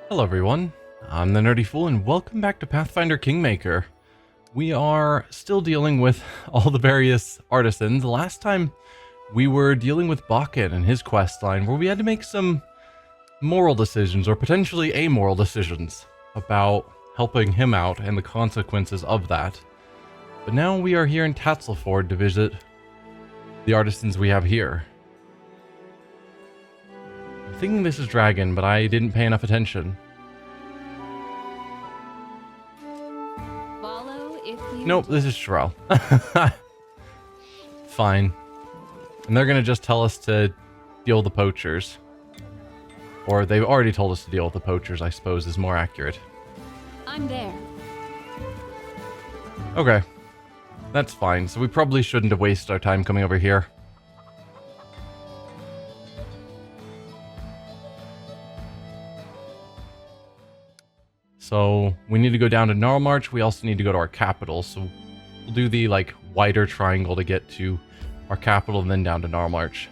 Hello everyone, I'm the Nerdy Fool and welcome back to Pathfinder Kingmaker. We are still dealing with all the various artisans. Last time we were dealing with Bakken and his quest line where we had to make some moral decisions or potentially amoral decisions about helping him out and the consequences of that. But now we are here in Tatzelford to visit the artisans we have here. I'm thinking this is Dragon, but I didn't pay enough attention. Follow if you Nope, this is Shrel. Fine. And they're gonna just tell us to deal with the poachers. Or they've already told us to deal with the poachers, I suppose is more accurate. I'm there. Okay. That's fine. So we probably shouldn't have wasted our time coming over here. So we need to go down to Gnarlmarch. We also need to go to our capital. So we'll do the wider triangle to get to our capital and then down to Gnarlmarch.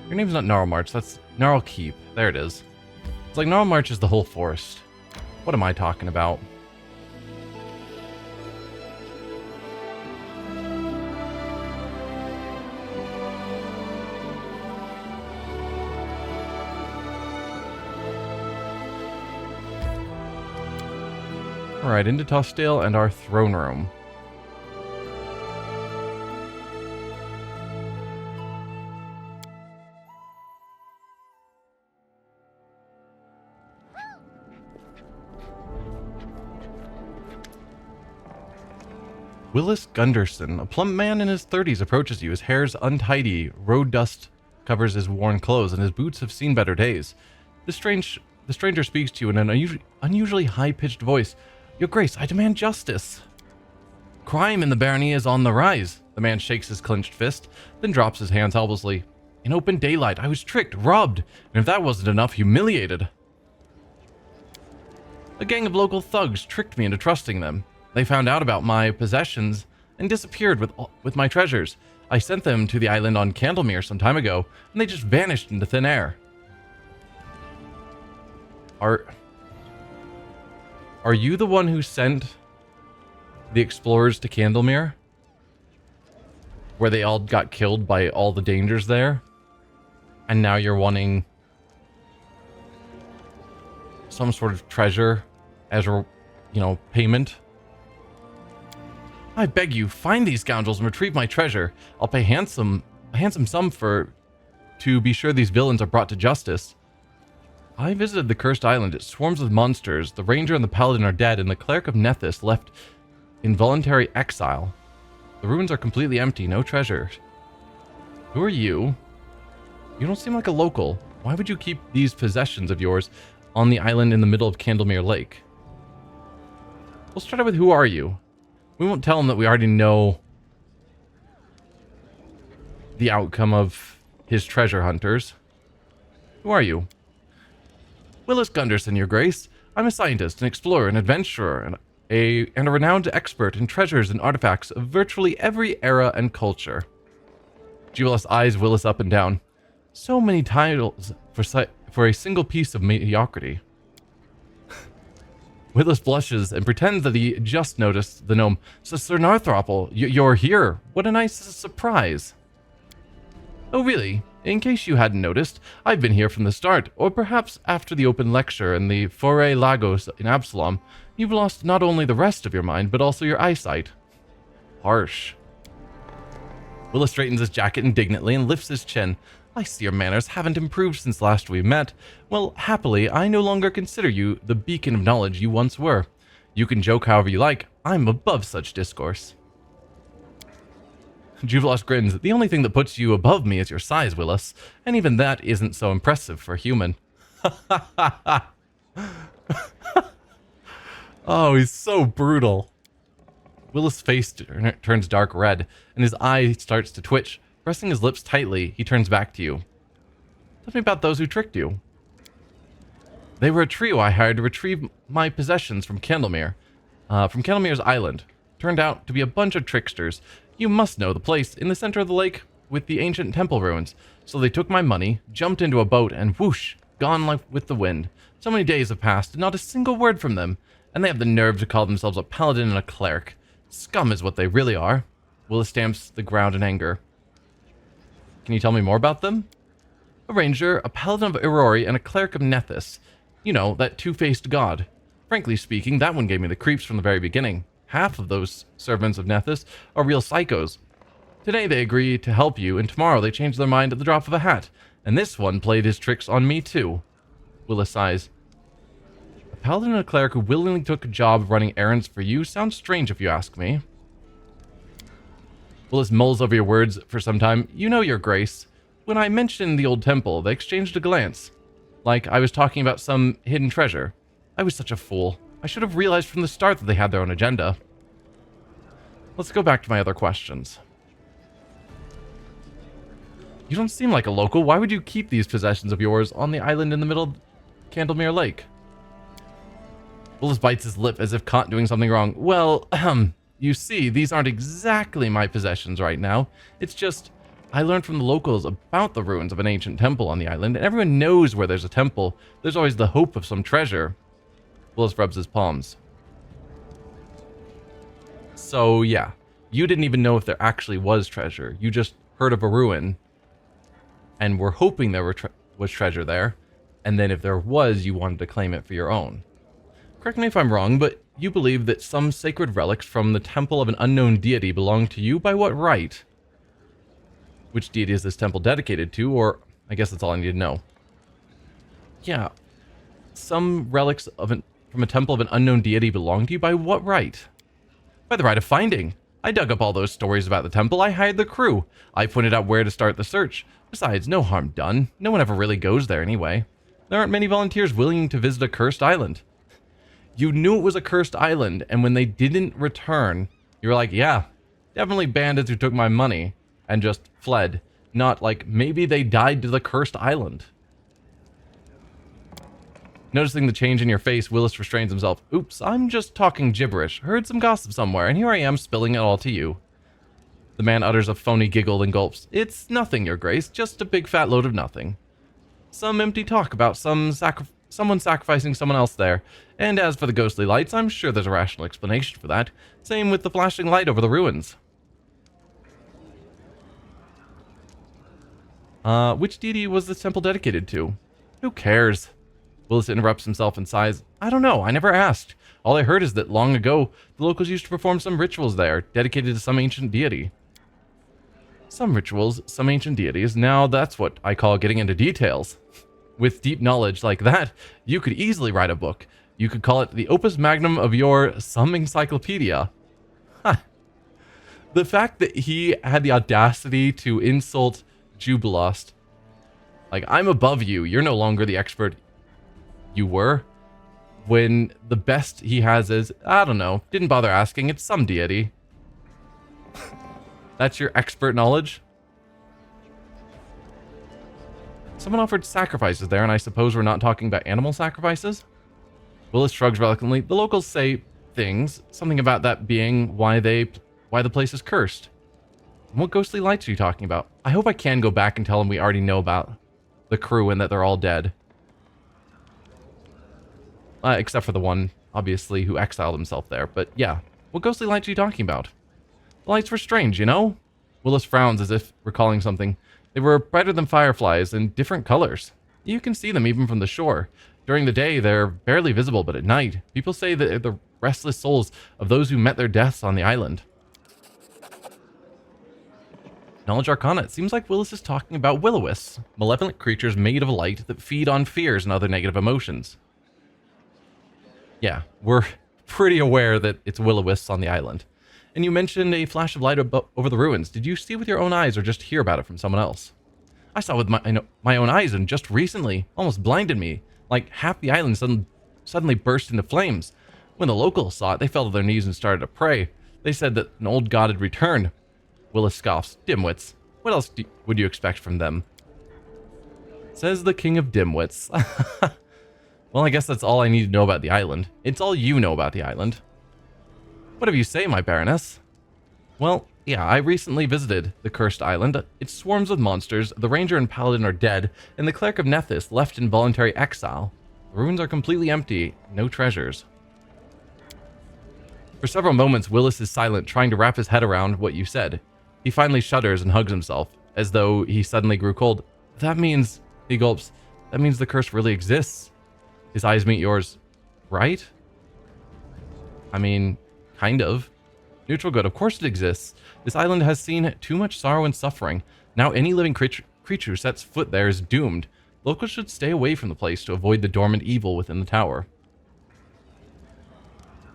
Your name's not Gnarlmarch, that's Gnarlkeep. There it is. It's like Gnarlmarch is the whole forest. What am I talking about? Alright, into Tostale and our throne room. Willas Gunderson, a plump man in his 30s, approaches you. His hair's untidy, road dust covers his worn clothes, and his boots have seen better days. The stranger speaks to you in an unusually high-pitched voice. Your Grace, I demand justice. Crime in the barony is on the rise. The man shakes his clenched fist, then drops his hands helplessly. In open daylight, I was tricked, robbed, and if that wasn't enough, humiliated. A gang of local thugs tricked me into trusting them. They found out about my possessions and disappeared with my treasures. I sent them to the island on Candlemere some time ago, and they just vanished into thin air. Are you the one who sent the explorers to Candlemere? Where they all got killed by all the dangers there? And now you're wanting some sort of treasure as a, payment? I beg you, find these scoundrels and retrieve my treasure. I'll pay a handsome sum to be sure these villains are brought to justice. I visited the cursed island. It swarms with monsters. The ranger and the paladin are dead, and the cleric of Nethys left in voluntary exile. The ruins are completely empty, no treasure. Who are you? You don't seem like a local. Why would you keep these possessions of yours on the island in the middle of Candlemere Lake? We'll start out with who are you? We won't tell him that we already know the outcome of his treasure hunters. Who are you? Willas Gunderson, Your Grace. I'm a scientist, an explorer, an adventurer, and a renowned expert in treasures and artifacts of virtually every era and culture. Willas eyes Willas up and down. So many titles for a single piece of mediocrity. Willas blushes and pretends that he just noticed the gnome. So, Sir Narthropple, you're here. What a nice surprise. Oh, really? In case you hadn't noticed, I've been here from the start, or perhaps after the open lecture in the Foray Lagos in Absalom, you've lost not only the rest of your mind, but also your eyesight. Harsh. Willas straightens his jacket indignantly and lifts his chin. I see your manners haven't improved since last we met. Well, happily, I no longer consider you the beacon of knowledge you once were. You can joke however you like. I'm above such discourse. Juvilas grins. The only thing that puts you above me is your size, Willas, and even that isn't so impressive for a human. Oh, he's so brutal. Willas' face turns dark red, and his eye starts to twitch. Pressing his lips tightly, he turns back to you. Tell me about those who tricked you. They were a trio I hired to retrieve my possessions from Candlemere's island. Turned out to be a bunch of tricksters. You must know the place in the center of the lake with the ancient temple ruins. So they took my money, jumped into a boat, and whoosh, gone like with the wind. So many days have passed, and not a single word from them, and they have the nerve to call themselves a paladin and a cleric. Scum is what they really are. Willas stamps the ground in anger. Can you tell me more about them? A ranger, a paladin of Irori, and a cleric of Nethys. You know, that two-faced god. Frankly speaking, that one gave me the creeps from the very beginning. Half of those servants of Nethys are real psychos. Today they agree to help you, and tomorrow they change their mind at the drop of a hat. And this one played his tricks on me too. Willas sighs. A paladin and a cleric who willingly took a job running errands for you sounds strange if you ask me. Willas mulls over your words for some time. You know, your grace. When I mentioned the old temple, they exchanged a glance. Like I was talking about some hidden treasure. I was such a fool. I should have realized from the start that they had their own agenda. Let's go back to my other questions. You don't seem like a local. Why would you keep these possessions of yours on the island in the middle of Candlemere Lake? Willas bites his lip as if caught doing something wrong. Well, you see, these aren't exactly my possessions right now. It's just, I learned from the locals about the ruins of an ancient temple on the island, and everyone knows where there's a temple. There's always the hope of some treasure. Willas rubs his palms. So, yeah, you didn't even know if there actually was treasure. You just heard of a ruin, and were hoping there was treasure there, and then if there was, you wanted to claim it for your own. Correct me if I'm wrong, but you believe that some sacred relics from the temple of an unknown deity belong to you. By what right? Which deity is this temple dedicated to? Or, I guess that's all I need to know. Yeah. Some relics from a temple of an unknown deity belong to you. By what right? By the right of finding. I dug up all those stories about the temple. I hired the crew. I pointed out where to start the search. Besides, no harm done. No one ever really goes there anyway. There aren't many volunteers willing to visit a cursed island. You knew it was a cursed island, and when they didn't return, you were like, yeah, definitely bandits who took my money and just fled. Not like, maybe they died to the cursed island. Noticing the change in your face, Willas restrains himself. Oops, I'm just talking gibberish. Heard some gossip somewhere, and here I am spilling it all to you. The man utters a phony giggle and gulps. It's nothing, your grace, just a big fat load of nothing. Some empty talk about someone sacrificing someone else there. And as for the ghostly lights, I'm sure there's a rational explanation for that. Same with the flashing light over the ruins. Which deity was this temple dedicated to? Who cares? Willas interrupts himself and sighs. I don't know, I never asked. All I heard is that long ago, the locals used to perform some rituals there, dedicated to some ancient deity. Some rituals, some ancient deities. Now that's what I call getting into details. With deep knowledge like that, you could easily write a book. You could call it the opus magnum of your some encyclopedia. Huh. The fact that he had the audacity to insult Jubilost. Like, I'm above you. You're no longer the expert you were. When the best he has is, I don't know, didn't bother asking. It's some deity. That's your expert knowledge? Someone offered sacrifices there, and I suppose we're not talking about animal sacrifices? Willas shrugs reluctantly. The locals say things, something about that being why the place is cursed. What ghostly lights are you talking about? I hope I can go back and tell them we already know about the crew and that they're all dead. Except for the one, obviously, who exiled himself there. But yeah, what ghostly lights are you talking about? The lights were strange, you know? Willas frowns as if recalling something. They were brighter than fireflies and different colors. You can see them even from the shore. During the day, they're barely visible, but at night, people say that they're the restless souls of those who met their deaths on the island. Knowledge Arcana. It seems like Willas is talking about will-o-wisps, malevolent creatures made of light that feed on fears and other negative emotions. Yeah, we're pretty aware that it's will-o-wisps on the island. And you mentioned a flash of light over the ruins. Did you see with your own eyes or just hear about it from someone else? I saw with my own eyes, and just recently almost blinded me. Like half the island suddenly burst into flames. When the locals saw it, they fell to their knees and started to pray. They said that an old god had returned. Willas scoffs. Dimwits. What else would you expect from them? Says the king of dimwits. Well, I guess that's all I need to know about the island. It's all you know about the island. Whatever you say, my baroness. Well, yeah, I recently visited the cursed island. It swarms with monsters, the ranger and paladin are dead, and the cleric of Nethys left in voluntary exile. The ruins are completely empty. No treasures. For several moments, Willas is silent, trying to wrap his head around what you said. He finally shudders and hugs himself, as though he suddenly grew cold. That means, he gulps, that means the curse really exists. His eyes meet yours. Right? I mean, kind of. Neutral good, of course it exists. This island has seen too much sorrow and suffering. Now any living creature who sets foot there is doomed. Locals should stay away from the place to avoid the dormant evil within the tower.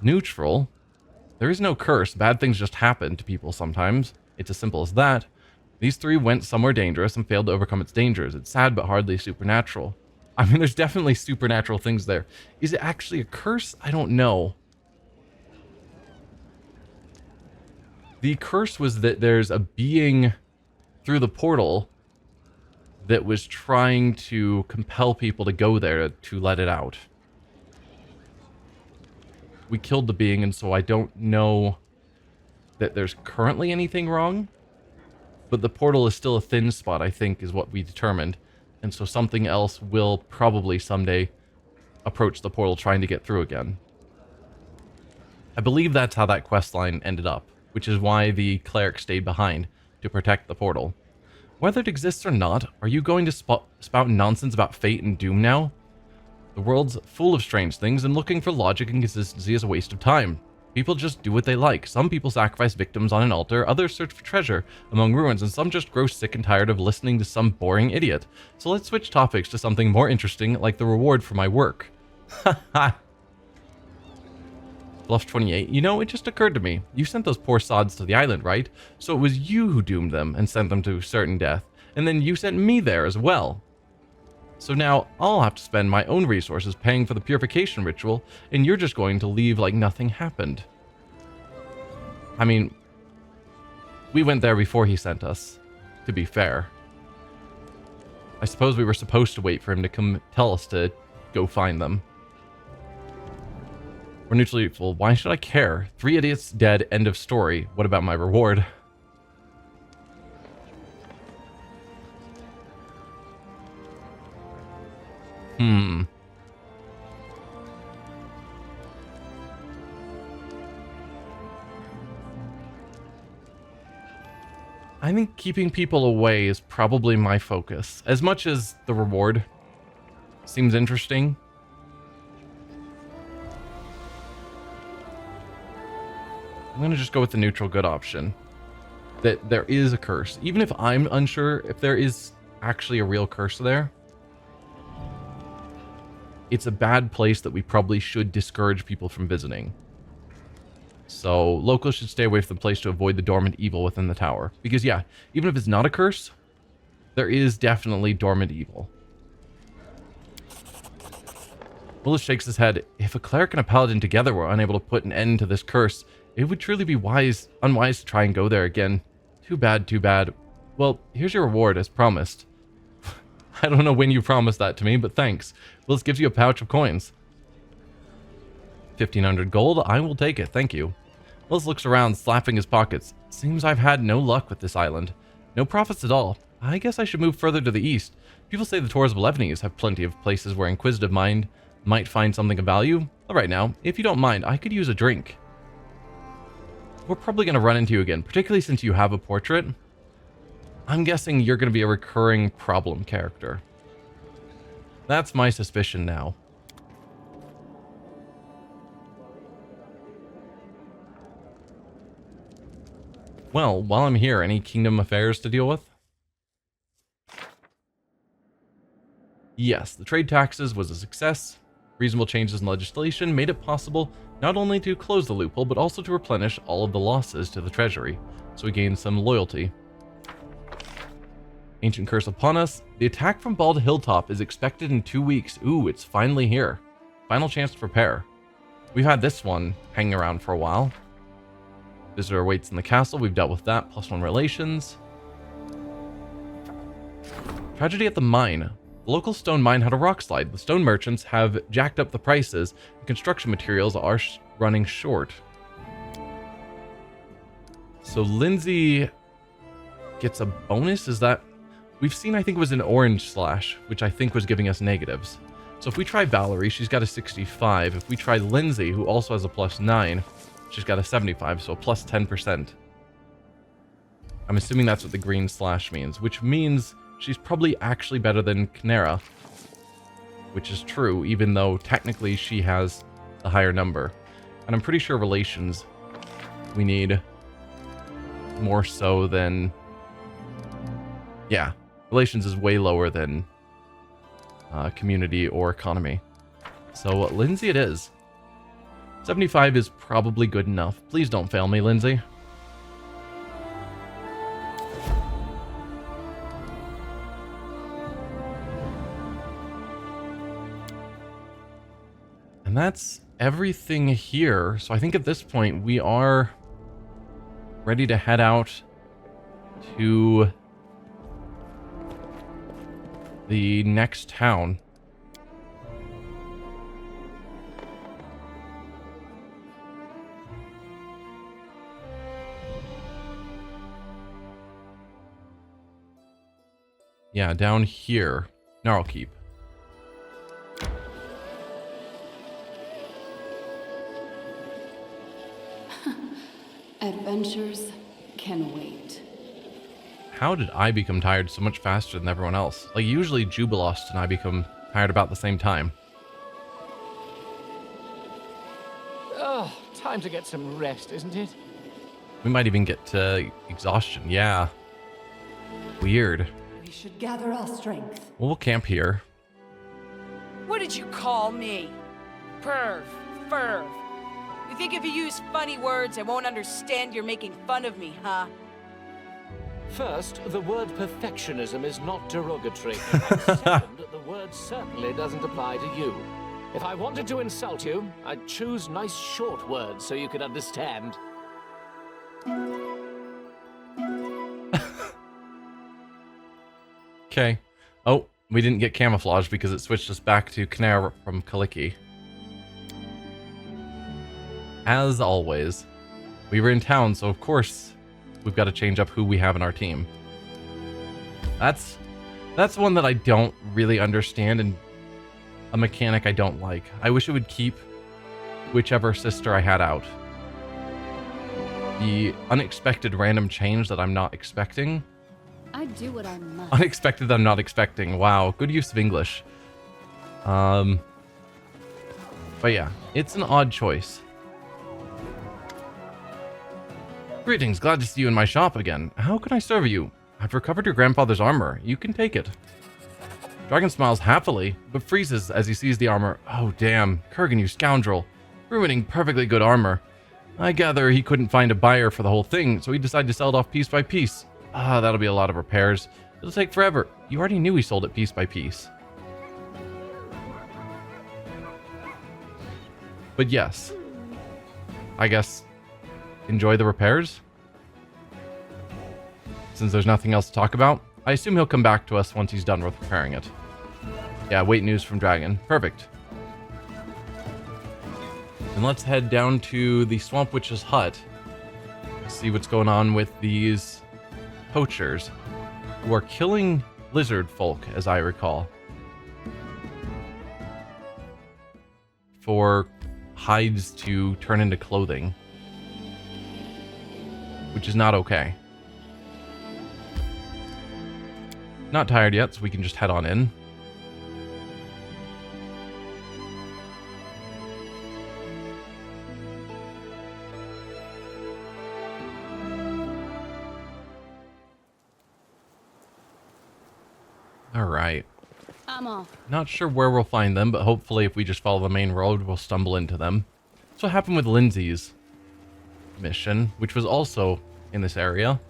Neutral. There is no curse. Bad things just happen to people sometimes. It's as simple as that. These three went somewhere dangerous and failed to overcome its dangers. It's sad, but hardly supernatural. I mean, there's definitely supernatural things there. Is it actually a curse? I don't know. The curse was that there's a being through the portal that was trying to compel people to go there to let it out. We killed the being, and so I don't know that there's currently anything wrong. But the portal is still a thin spot, I think, is what we determined. And so something else will probably someday approach the portal trying to get through again. I believe that's how that quest line ended up, which is why the cleric stayed behind to protect the portal. Whether it exists or not, are you going to spout nonsense about fate and doom now? The world's full of strange things, and looking for logic and consistency is a waste of time. People just do what they like. Some people sacrifice victims on an altar, others search for treasure among ruins, and some just grow sick and tired of listening to some boring idiot. So let's switch topics to something more interesting, like the reward for my work. Haha. Bluff 28. You know, it just occurred to me. You sent those poor sods to the island, right? So it was you who doomed them and sent them to certain death. And then you sent me there as well. So now I'll have to spend my own resources paying for the purification ritual, and you're just going to leave like nothing happened. I mean, we went there before he sent us, to be fair. I suppose we were supposed to wait for him to come tell us to go find them. We're neutrally equal. Why should I care? 3 idiots dead, end of story. What about my reward? I think keeping people away is probably my focus. As much as the reward seems interesting. I'm going to just go with the neutral good option. That there is a curse. Even if I'm unsure if there is actually a real curse there, it's a bad place that we probably should discourage people from visiting. So locals should stay away from the place to avoid the dormant evil within the tower. Because yeah, even if it's not a curse, there is definitely dormant evil. Willas shakes his head. If a cleric and a paladin together were unable to put an end to this curse, it would truly be unwise to try and go there again. Too bad, too bad. Well, here's your reward as promised. I don't know when you promised that to me, but thanks. Willas gives you a pouch of coins. 1,500 gold, I will take it, thank you. Willas looks around, slapping his pockets. Seems I've had no luck with this island. No profits at all. I guess I should move further to the east. People say the Tors of Lebanese have plenty of places where inquisitive mind might find something of value. All right now, if you don't mind, I could use a drink. We're probably going to run into you again, particularly since you have a portrait. I'm guessing you're going to be a recurring problem character. That's my suspicion now. Well, while I'm here, any kingdom affairs to deal with? Yes, the trade taxes was a success. Reasonable changes in legislation made it possible not only to close the loophole, but also to replenish all of the losses to the treasury, so we gained some loyalty. Ancient curse upon us. The attack from Bald Hilltop is expected in 2 weeks. Ooh, it's finally here. Final chance to prepare. We've had this one hanging around for a while. Visitor awaits in the castle. We've dealt with that. +1 relations. Tragedy at the mine. The local stone mine had a rock slide. The stone merchants have jacked up the prices, and construction materials are running short. So Lindsay gets a bonus? Is that... We've seen, I think it was an orange slash, which I think was giving us negatives. So if we try Valerie, she's got a 65. If we try Lindsay, who also has a +9, she's got a 75, so a plus 10%. I'm assuming that's what the green slash means, which means she's probably actually better than Canera, which is true, even though technically she has the higher number. And I'm pretty sure relations we need more so than... Yeah, relations is way lower than community or economy. So Lindsay it is. 75 is probably good enough. Please don't fail me, Lindsay. And that's everything here. So I think at this point we are ready to head out to the next town. Yeah, down here. Gnarlkeep. Adventures can wait. How did I become tired so much faster than everyone else? Like, usually Jubilost and I become tired about the same time. Oh, time to get some rest, isn't it? We might even get to exhaustion. Yeah. Weird. We should gather our strength. Well, we'll camp here. What did you call me? Perv. Ferv. You think if you use funny words, I won't understand you're making fun of me, huh? First, the word perfectionism is not derogatory. And second, the word certainly doesn't apply to you. If I wanted to insult you, I'd choose nice short words so you could understand. Okay. Oh, we didn't get camouflage because it switched us back to Canera from Kaliki. As always. We were in town, so of course we've got to change up who we have in our team. That's one that I don't really understand and a mechanic I don't like. I wish it would keep whichever sister I had out. The unexpected random change that I'm not expecting. I do what I must. Unexpected that I'm not expecting. Wow, good use of English. But yeah, it's an odd choice. Greetings, glad to see you in my shop again. How can I serve you? I've recovered your grandfather's armor. You can take it. Dragon smiles happily, but freezes as he sees the armor. Oh damn, Kurgan, you scoundrel. Ruining perfectly good armor. I gather he couldn't find a buyer for the whole thing, so he decided to sell it off piece by piece. Ah, that'll be a lot of repairs. It'll take forever. You already knew he sold it piece by piece. But yes. I guess enjoy the repairs? Since there's nothing else to talk about, I assume he'll come back to us once he's done with repairing it. Yeah, wait news from Dragon. Perfect. And let's head down to the Swamp Witch's hut. See what's going on with these poachers who are killing lizard folk, as I recall, for hides to turn into clothing, which is not okay. Not tired yet, so we can just head on in. Alright. I'm off. Not sure where we'll find them, but hopefully if we just follow the main road, we'll stumble into them. That's what happened with Lindsay's mission, which was also in this area.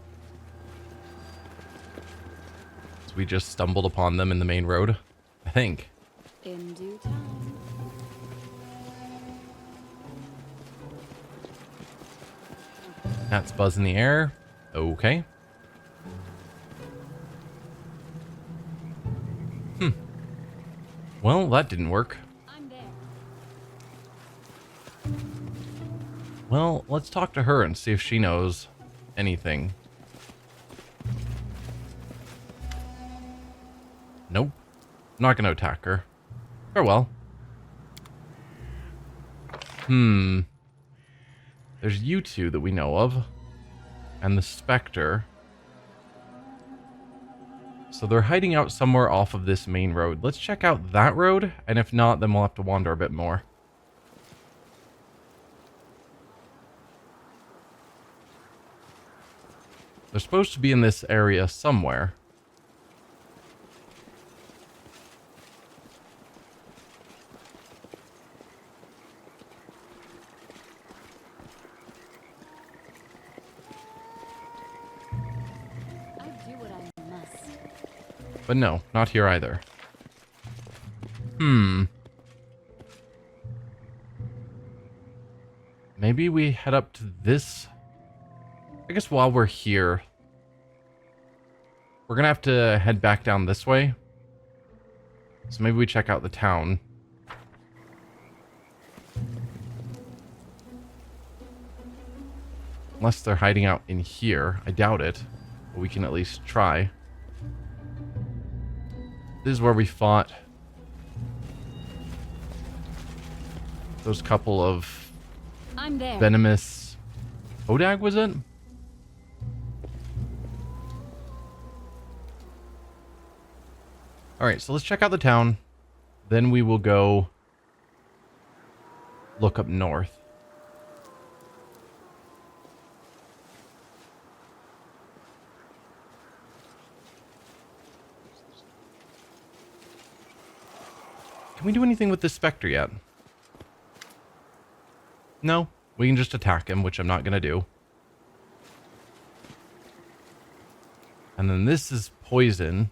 So we just stumbled upon them in the main road, I think. In due time. Gnats buzz in the air. Okay. Well, that didn't work. I'm there. Well, let's talk to her and see if she knows anything. Nope. Not going to attack her. Farewell. There's you two that we know of. And the Spectre. So they're hiding out somewhere off of this main road. Let's check out that road, and if not, then we'll have to wander a bit more. They're supposed to be in this area somewhere. But no, not here either. Maybe we head up to this. I guess while we're here, we're gonna have to head back down this way. So maybe we check out the town. Unless they're hiding out in here. I doubt it. But we can at least try. This is where we fought those couple of venomous Odag, was it? Alright, so let's check out the town. Then we will go look up north. Can we do anything with this Spectre yet? No, we can just attack him, which I'm not going to do. And then this is poison.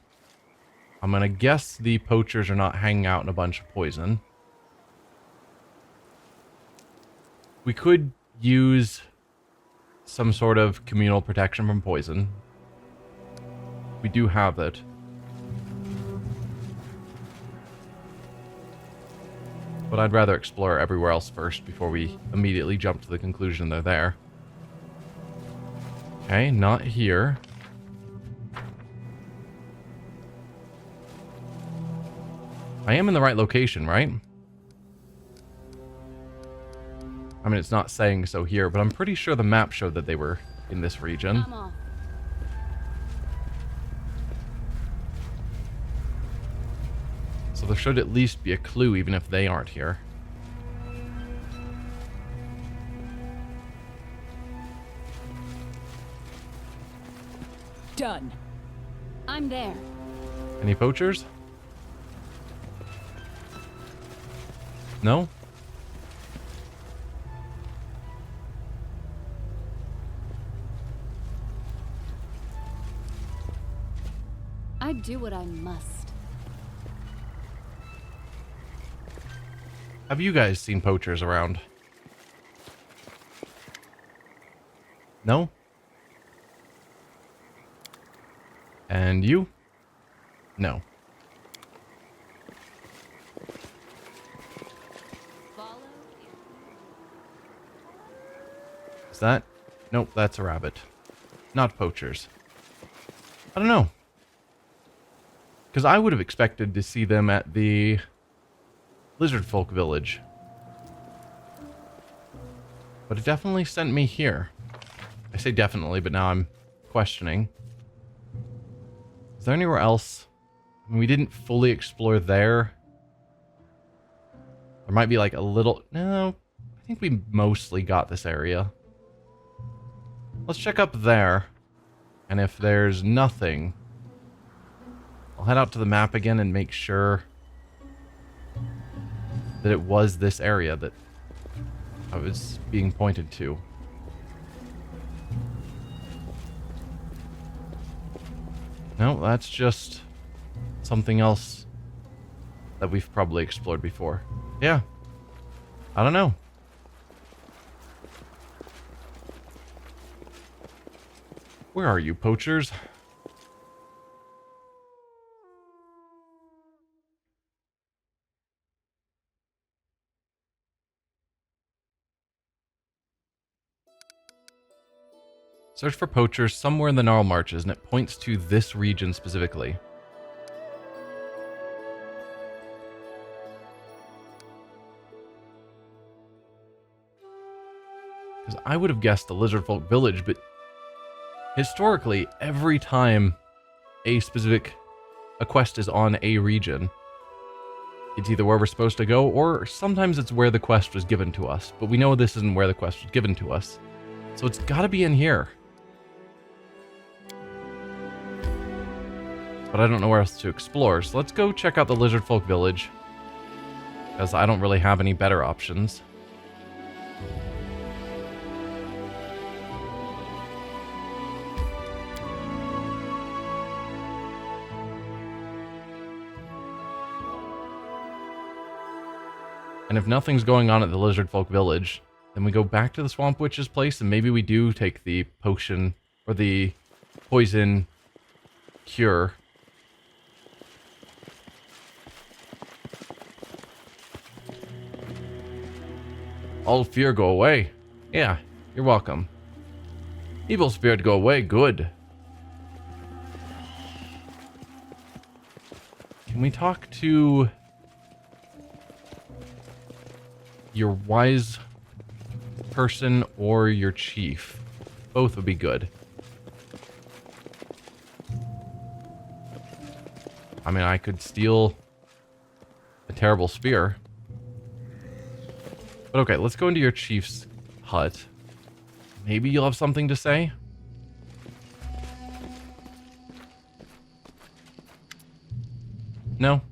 I'm going to guess the poachers are not hanging out in a bunch of poison. We could use some sort of communal protection from poison. We do have it. But I'd rather explore everywhere else first before we immediately jump to the conclusion they're there. Okay, not here. I am in the right location, right? I mean, it's not saying so here, but I'm pretty sure the map showed that they were in this region. So there should at least be a clue, even if they aren't here. Done. I'm there. Any poachers? No? I do what I must. Have you guys seen poachers around? No? And you? No. Is that? Nope, that's a rabbit. Not poachers. I don't know. Because I would have expected to see them at the Lizard Folk Village. But it definitely sent me here. I say definitely, but now I'm questioning. Is there anywhere else? I mean, we didn't fully explore there. There might be like a little... No, I think we mostly got this area. Let's check up there. And if there's nothing, I'll head out to the map again and make sure that it was this area that I was being pointed to. No, that's just something else that we've probably explored before. Yeah. I don't know. Where are you, poachers? Search for poachers somewhere in the Gnarl Marches, and it points to this region specifically. Because I would have guessed the lizard folk village, but historically, every time a quest is on a region, it's either where we're supposed to go, or sometimes it's where the quest was given to us. But we know this isn't where the quest was given to us. So it's got to be in here. But I don't know where else to explore, so let's go check out the lizard folk village. Because I don't really have any better options. And if nothing's going on at the lizard folk village, then we go back to the swamp witch's place, and maybe we do take the potion or the poison cure. All fear go away. Yeah, you're welcome. Evil spirit go away, good. Can we talk to your wise person or your chief? Both would be good. I mean, I could steal a terrible spear. But okay, let's go into your chief's hut. Maybe you'll have something to say? No?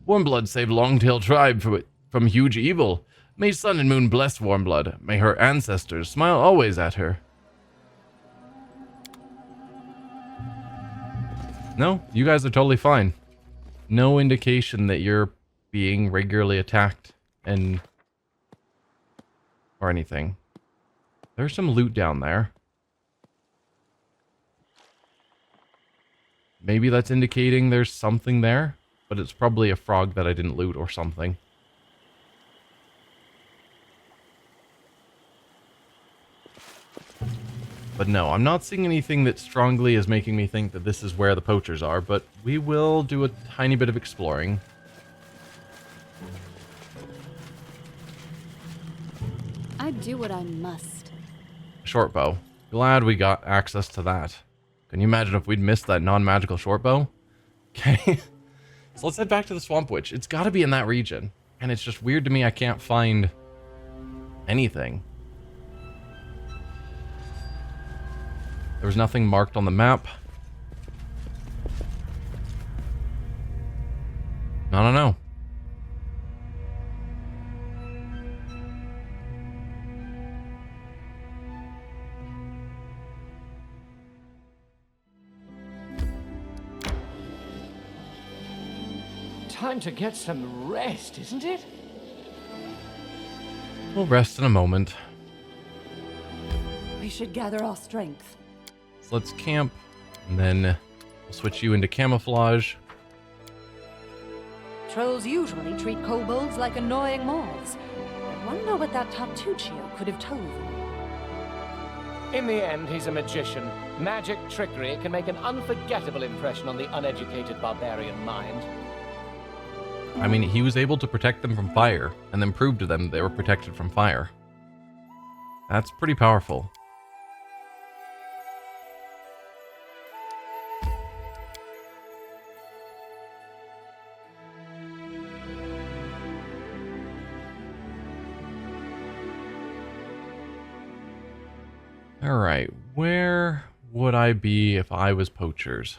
Warmblood saved Longtail tribe from huge evil. May Sun and Moon bless Warmblood. May her ancestors smile always at her. No, you guys are totally fine. No indication that you're being regularly attacked and or anything. There's some loot down there. Maybe that's indicating there's something there, but it's probably a frog that I didn't loot or something. But no, I'm not seeing anything that strongly is making me think that this is where the poachers are, but we will do a tiny bit of exploring. I do what I must. Short bow. Glad we got access to that. Can you imagine if we'd missed that non-magical short bow? Okay. So let's head back to the Swamp Witch. It's got to be in that region. And it's just weird to me I can't find anything. There was nothing marked on the map. I don't know. Time to get some rest, isn't it? We'll rest in a moment. We should gather our strength. So let's camp, and then we'll switch you into camouflage. Trolls usually treat kobolds like annoying moths. I wonder what that Tartuccio could have told them. In the end, he's a magician. Magic trickery can make an unforgettable impression on the uneducated barbarian mind. I mean, he was able to protect them from fire, and then prove to them they were protected from fire. That's pretty powerful. Alright, where would I be if I was poachers?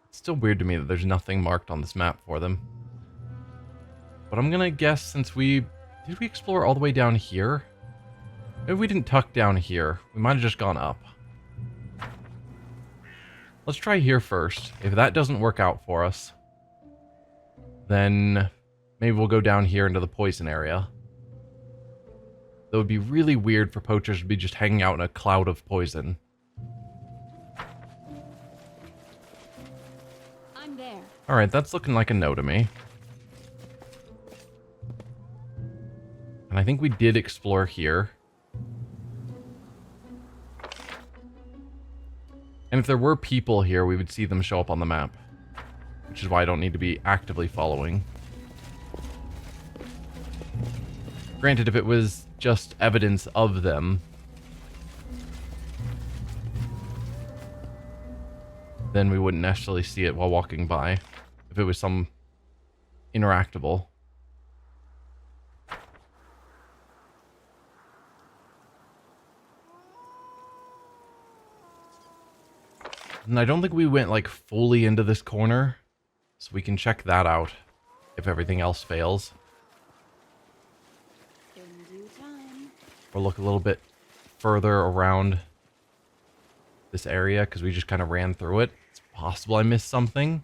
It's still weird to me that there's nothing marked on this map for them. But I'm gonna guess since did we explore all the way down here? Maybe we didn't tuck down here. We might have just gone up. Let's try here first. If that doesn't work out for us, then maybe we'll go down here into the poison area. That would be really weird for poachers to be just hanging out in a cloud of poison. I'm there. Alright, that's looking like a no to me. And I think we did explore here. And if there were people here, we would see them show up on the map. Which is why I don't need to be actively following. Granted, if it was just evidence of them, then we wouldn't necessarily see it while walking by. If it was some interactable. And I don't think we went like fully into this corner, so we can check that out if everything else fails. In due time. Or look a little bit further around this area because we just kind of ran through it. It's possible I missed something.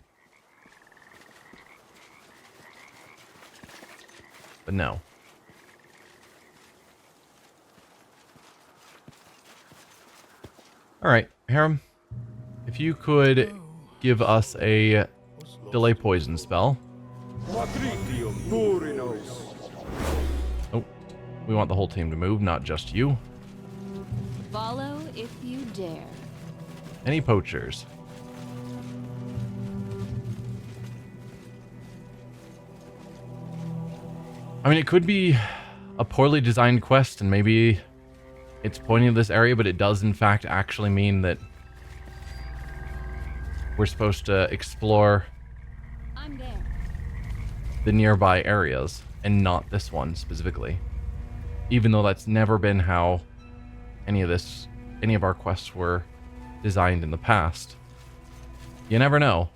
But no. Alright, Harem. If you could give us a delay poison spell. Oh, we want the whole team to move, not just you. Follow if you dare. Any poachers? I mean, it could be a poorly designed quest, and maybe it's pointing to this area, but it does in fact actually mean that we're supposed to explore I'm there. the nearby areas, and not this one specifically. Even though that's never been how any of our quests were designed in the past. You never know.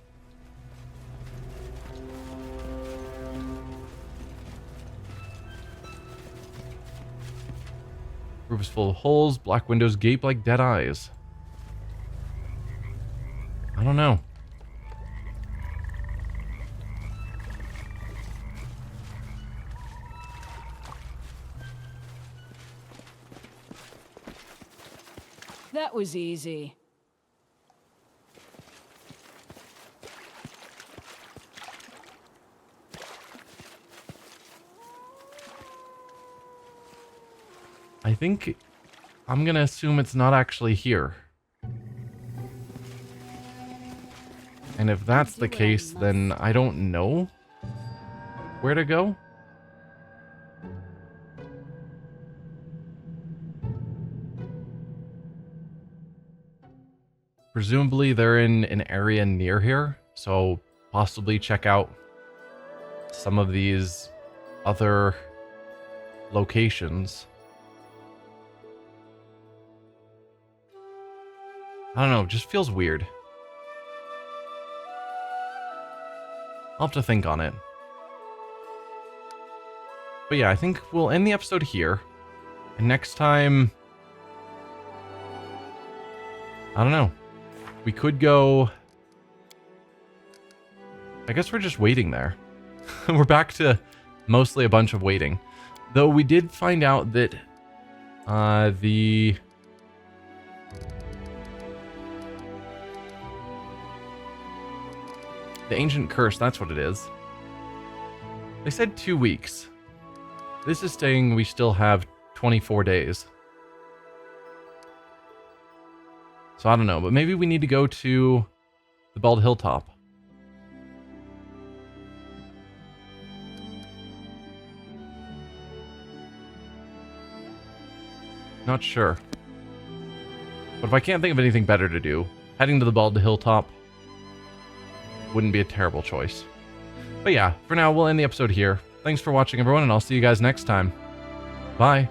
Roof is full of holes, black windows gape like dead eyes. I don't know. That was easy. I think I'm gonna assume it's not actually here. And if that's the case, then I don't know where to go. Presumably they're in an area near here, so possibly check out some of these other locations. I don't know, it just feels weird. I'll have to think on it. But yeah, I think we'll end the episode here. And next time, I don't know. We could go... I guess we're just waiting there. We're back to mostly a bunch of waiting. Though we did find out that the ancient curse, that's what it is. They said 2 weeks. This is saying we still have 24 days. So I don't know, but maybe we need to go to the Bald Hilltop. Not sure. But if I can't think of anything better to do, heading to the Bald Hilltop wouldn't be a terrible choice. But yeah, for now, we'll end the episode here. Thanks for watching, everyone, and I'll see you guys next time. Bye.